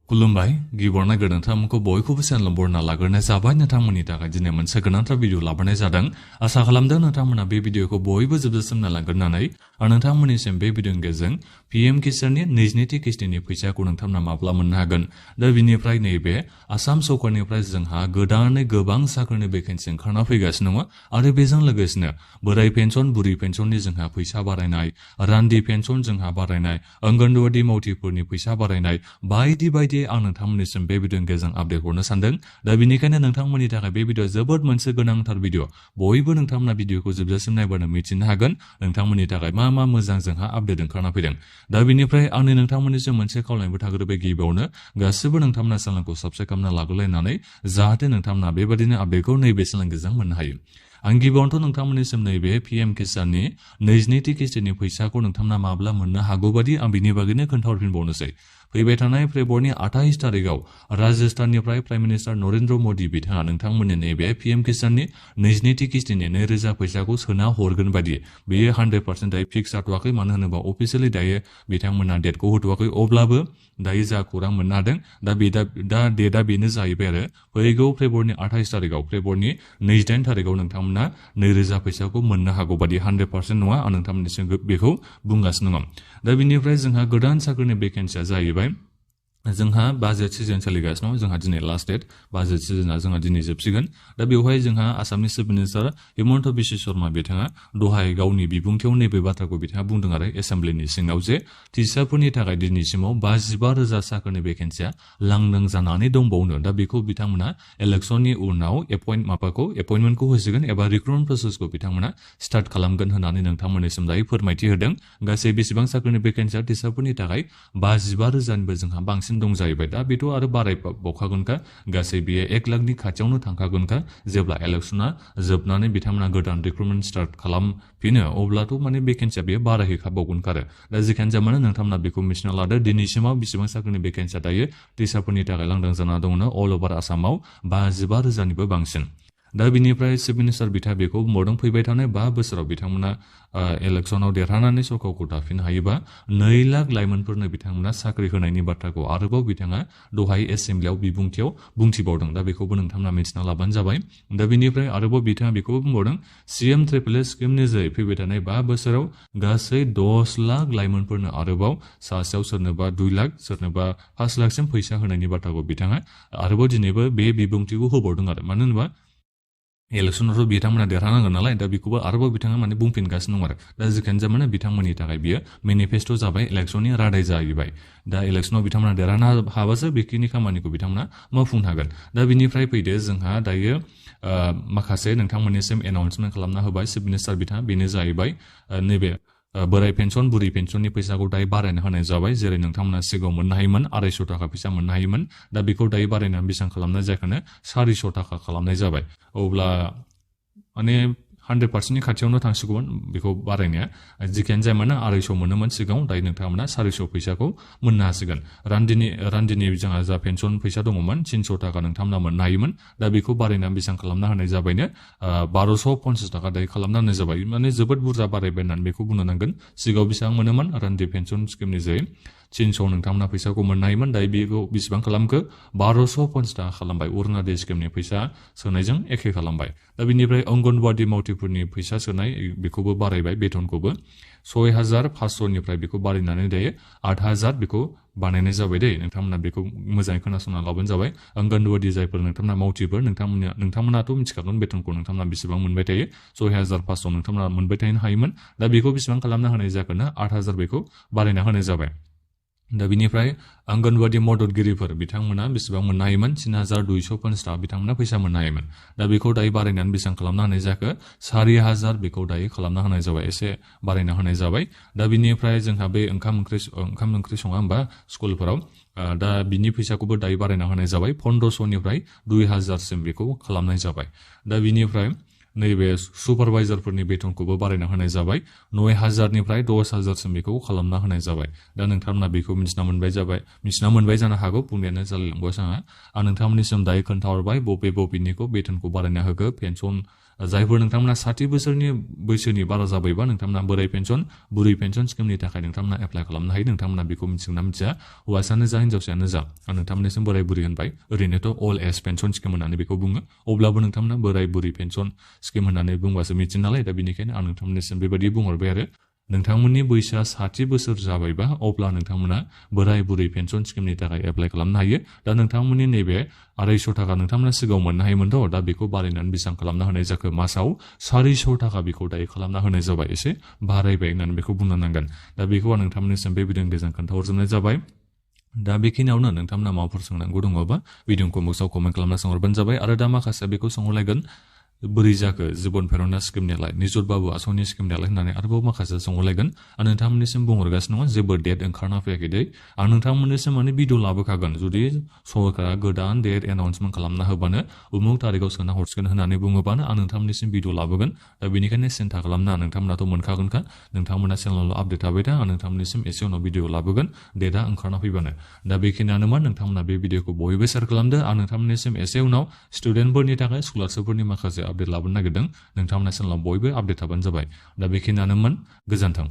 खुलुमबाय गिबियावनो गोनांथारखौ बयखौबो चेनेल बरना लाग्रोनाय जाबाय नोंथांमोननि थाखाय दिनै मोनसे गोनांथार भिडिअ लाबोनाय जादों आसा खालामदों नोंथांमोना बे भिडिअखौ बयबो जोबजासिम नायलांगोरनानै नोंथांमोननिसिम बे भिडिअनि गेजेरजों पीएम किसाननि 22थि किस्तिनि फैसाखौ नोंथांमोना माब्ला मोननो हागोन दा बिनिफ्राय नैबे आसाम सरकारनिफ्राय जोंहा गोदानै गोबां साख्रिनि भेकेन्सि ओंखारना फैगासिनो दङ आरो बेजों लोगोसेनो बोराइ पेन्सन बुरि पेन्सननि जोंहा फैसा बारायनाय रान्दि पेन्सन जोंहा बारायनाय अंगनवाड़ी मावथिफोरनि फैसा बारायनाय बायदि आं नोंथांमोननिसिम बे भिडिअनि गेजेरजों आपडेट हरनो सानदों दा बेनिखायनो नोंथांमोननि थाखाय बे भिडिअ जोबोद मोनसे गोनांथार भिडिअ बयबो नोंथांमोना भिडिअखौ जोबजासिम नायबानो मिथिनो हागोन नोंथांमोननि थाखाय मा मोजां जोंहा आपडेट ओंखारना फैदों दा बेनिफ्राय आंनि नोंथांमोननिसिम मोनसे खावलायनोबो थाग्रोबाय गिबियावनो गासिबो नोंथांमोना चेनेलखौ साबस्क्राइब खालामना लाग्रोलायनानै जाहाथे नोंथांमोना बेबादिनो आपडेटखौ नैबे चेनेलनि गेजेरजों मोननो हायो आं गिबियावनोथ' नोंथांमोननिसिम नैबे पीएम किसाननि 22थि किस्तिनि फैसाखौ नोंथांमोना माब्ला मोननो हागौ बादि आं बिनि बागैनो खोन्थाहरफिनबावनोसै फैबाय थानाय फेब्रुवारिनि 28 तारिखआव राजस्थाननिफ्राय प्राइम मिनिस्टार नरेन्द्र मोदी बिथाङा नोंथांमोननि नैबे पीएम किसाननि 22थि किस्तिनि 2000 फैसाखौ सोना हरगोन बादि बेयो 100% दायो फिक्स जाथ'वाखै मानो होनोबा अफिसियेलि दायो बिथांमोना डेटखौ होथ'वाखै अब्लाबो दायो जा खौरां मोननो हादों दा डेटआ बेनो जाहैबाय आरो फैगौ फेब्रुवारिनि 28 तारिखआव फेब्रुवारिनि 28 तारिखआव नोंथांमोना 2000 फैसाखौ मोननो हागौ बादि 100% नङा आं नोंथांमोननिसिम बेखौ बुंगासिनो दङ दा बिनिफ्राय जोंहा गोदान साख्रिनि भेकेन्सिया जाहैबाय जोंहा बाजेट सिजन सोलिगासिनो दं जोंहा दिनै लास्ट डेट बाजेट सिजनआ जोंहा दिनै जोबसिगोन दा बेवहाय जोंहा आसामनि चिफ मिनिस्टार हिमन्त बिश्व शर्मा बिथाङा दहाय गावनि बिबुंथियाव नैबे बाथ्राखौ बिथाङा बुंदों आरो एसेम्ब्लिनि सिङाव जे टिचारफोरनि थाखाय दिनैसिमाव 55,000 साख्रिनि भेकेन्सिया लांदां जानानै दंबावनो दा बेखौ बिथांमोना इलेक्सननि उनाव एपइन्टमेन्टखौ होसिगोन एबा रिक्रुटमेन्ट प्रसेसखौ बिथांमोना स्टार्ट खालामगोन होननानै नोंथांमोननिसिम दायो फोरमायथि होदों गासै बेसेबां साख्रिनि भेकेन्सिया टिचारफोरनि थाखाय 55,000निबो जोंहा बांसिन दं जाहैबाय दा बेथ' आरो बारायबावखागोनखा गासै बेयो 1 लाखनि खाथियावनो थांखागोनखा जेब्ला इलेक्सना जोबनानै बिथांमोना गोदान रिक्रुटमेन्ट स्टार्ट खालामफिनो अब्लाथ' माने भेकेन्सिया बेयो बारायहैखाबावगोनखा आरो दा जिखियानो जाया मानो नोंथांमोना बेखौ मिथिना लादो दिनैसिमाव बेसेबां साख्रिनि भेकेन्सिया दायो टिचारफोरनि थाखाय लांदां जाना दंनो अल अभार आसामाव 55,000निबो बांसिन दा बिनिफ्राय चिफ मिनिस्टार बिथाङा बेखौ बुंबावदों फैबाय थानाय 5 बोसोराव बिथांमोना इलेक्सनाव देरहानानै सरकारखौ दाफिननो हायोबा 2 लाख लाइमोनफोरनो बिथांमोना साख्रि होनायनि बाथ्राखौ आरोबाव बिथाङा दहाय एसेम्ब्लियाव बिबुंथियाव बुंथिबावदों दा बेखौबो नोंथांमोना मिथिना लाबानो जाबाय दा बिनिफ्राय आरोबाव बिथाङा बेखौबो बुंबावदों सीएम ट्रिपल स्किमनि जोहै फैबाय थानाय 5 बोसोराव गासै 10 लाख लाइमोनफोरनो आरोबाव सासेयाव सोरनोबा 2 लाख सोरनोबा 5 लाखसिम फैसा होनायनि बाथ्राखौ बिथाङा आरोबाव दिनैबो बे बिबुंथिखौ होबावदों आरो मानो होनोबा इलेक्सनावथ' बिथांमोना देरहानांगोन नालाय दा बेखौबो आरोबाव बिथाङा माने बुंफिनगासिनो दं आरो दा जिखियानो जाया माने बिथांमोननि थाखाय बियो मेनिफेस्ट' जाबाय इलेक्सननि रादाय जाहैबाय दा इलेक्सनाव बिथांमोना देरहानो हाबासो बेखिनि खामानिखौ बिथांमोना मावफुंनो हागोन दा बिनिफ्राय फैदो जोंहा दायो माखासे नोंथांमोननिसिम एनाउन्समेन्ट खालामना होबाय चिफ मिनिस्टार बिथाङा बेनो जाहैबाय नैबे बोराइ पेन्सन बुरि पेन्सननि फैसाखौ दायो बारायना होनाय जाबाय जेरै नोंथांमोना सिगाङाव मोननो हायोमोन 250 थाखा फैसा मोननो हायोमोन दा बेखौ दायो बारायनानै बेसेबां खालामनाय जायाखौनो 400 थाखा खालामनाय जाबाय अब्ला माने 100%नि खाथियावनो थांसिगौमोन बेखौ बारायनाया जिखियानो जाया मानो 250 मोनोमोन सिगाङाव दायो नोंथांमोना 400 फैसाखौ मोननो हासिगोन रान्दिनि जोंहा जा पेन्सन फैसा दङमोन 300 थाखा नोंथांमोना मोननो हायोमोन दा बेखौ बारायनानै बेसेबां खालामना होनाय जाबायनो 1250 थाखा दायो खालामना होनाय जाबाय माने जोबोद बुरजा बारायबाय होननानै बेखौ बुंनो नांगोन सिगाङाव बेसेबां मोनोमोन रान्दि पेन्सन स्किमनि जोहै 300 नोंथांमोना फैसाखौ मोननो हायोमोन दायो बेखौ बेसेबां खालामखो 1250 थाखा खालामबाय अरुणाचल स्किमनि फैसा सोनायजों एखे खालामबाय दा बिनिफ्राय अंगनवाड़ी मावथिफोरनि फैसा सोनाय बेखौबो बारायबाय बेथनखौबो 6,500निफ्राय बेखौ बारायनानै दायो 8,000 बेखौ बानायनाय जाबाय दे नोंथांमोना बेखौ मोजाङै खोनासंना लाबानो जाबाय अंगनवाड़ी जायफोर नोंथांमोना मावथिफोर नोंथांमोनाथ' मिथिखागोन बेथनखौ नोंथांमोना बेसेबां मोनबाय थायो 6,500 नोंथांमोना मोनबाय थानो हायोमोन दा बेखौ बेसेबां खालामना होनाय जागोन 8,000 बेखौ बारायना होनाय जाबाय दा बिनिफ्राय अंगनवाड़ी मददगिरिफोर बिथांमोना बेसेबां मोननो हायोमोन 3,250 थाखा बिथांमोना फैसा मोननो हायोमोन दा बेखौ दायो बारायनानै बेसेबां खालामना होनाय जाखो 4,000 बेखौ दायो खालामना होनाय जाबाय एसे बारायना होनाय जाबाय दा बिनिफ्राय जोंहा बे ओंखाम ओंख्रि सङा होमबा स्कुलफोराव दा बिनि फैसाखौबो दायो बारायना होनाय जाबाय 1500निफ्राय 2,000सिम बेखौ खालामनाय जाबाय दा बिनिफ्राय नैबे सुपारभाइजारफोरनि बेथनखौबो बारायना होनाय जाबाय 9,000निफ्राय 10,000सिम बेखौ खालामना होनाय जाबाय दा नोंथांमोना बेखौ मिथिना मोनबाय जानो हागौ बुंनायानो जालायलांबाय आं नोंथांमोननिसिम दायो खोन्थाहरबाय बबेनिखौ बेथनखौ बारायना होखो पेन्सन जायफोर नोंथांमोना 60 बोसोरनि बैसोनि बारा जाबायबा नोंथांमोना बोराय पेन्सन बुरै पेन्सन स्किमनि थाखाय नोंथांमोना एप्लाइ खालामनो हायो नोंथांमोना बेखौ मिथिगोना मिथिया हौवासानो जा हिनजावसायानो जा आं नोंथांमोननिसिम बोराय बुरै होनबाय ओरैनोथ' अल एज पेन्सन स्किम होननानै बेखौ बुङो अब्लाबो नोंथांमोना बोराय बुरै पेन्सन स्किम होननानै बुंबासो मिथियो नालाय दा बेनिखायनो आं नोंथांमोननिसिम बेबायदि बुंहरबाय आरो नोंथांमोननि बैसोआ 60 बोसोर जाबायबा अब्ला नोंथांमोना बोराय बुरै पेन्सन स्किमनि थाखाय एप्लाइ खालामनो हायो दा नोंथांमोननि नैबे 250 थाखा नोंथांमोना सिगाङाव मोननो हायोमोनथ' दा बेखौ बारायनानै बेसेबां खालामना होनाय जाखो मासाव 400 थाखा बेखौ दायो खालामना होनाय जाबाय एसे बारायबाय होननानै बेखौ बुंनो नांगोन दा बेखौ आं नोंथांमोननिसिम बे भिडिअनि गेजेरजों खोन्थाहरजोबनाय जाबाय दा बेखिनियावनो नोंथांमोना माबाफोर सोंनांगौ दङबा भिडिअखौ बक्सआव कमेन्ट खालामना सोंहरबानो जाबाय आरो दा माखासे बेखौ सोंहरलायगोन बोरै जाखो जिबन प्रेरना स्किमनियालाय निजुत बाबु आसनि स्किमनियालाय होननानै आरोबाव माखासे सोंहरलायगोन आं नोंथांमोननिसिम बुंहरगासिनो दङ जेबो डेट ओंखारना फैयाखै दै आं नोंथांमोननिसिम माने भिडिअ लाबोखागोन जुदि सरकारा गोदान डेट एनाउन्समेन्ट खालामना होबानो उमुक तारिखआव सोना हरसिगोन होननानै बुङोबानो आं नोंथांमोननिसिम भिडिअ लाबोगोन दा बेनिखायनो सिन्था खालामना नोंथांमोनाथ' मोनखागोनखा नोंथांमोना चेनेलाव आपडेट थाबाय था आं नोंथांमोननिसिम एसे उनाव भिडिअ लाबोगोन डेटआ ओंखारना फैबानो दा बेखिनियानोमोन नोंथांमोना बे भिडिअखौ बयबो शेयार खालामदो आं नोंथांमोननिसिम एसे उनाव स्टुडेन्टफोरनि थाखाय स्कलारशिपफोरनि माखासे आपडेट लाबोनो नागिरदों नोंथांमोना चेनेलाव बयबो आपडेट थाबानो जाबाय दा बेखिनियानोमोन गोजोन्थों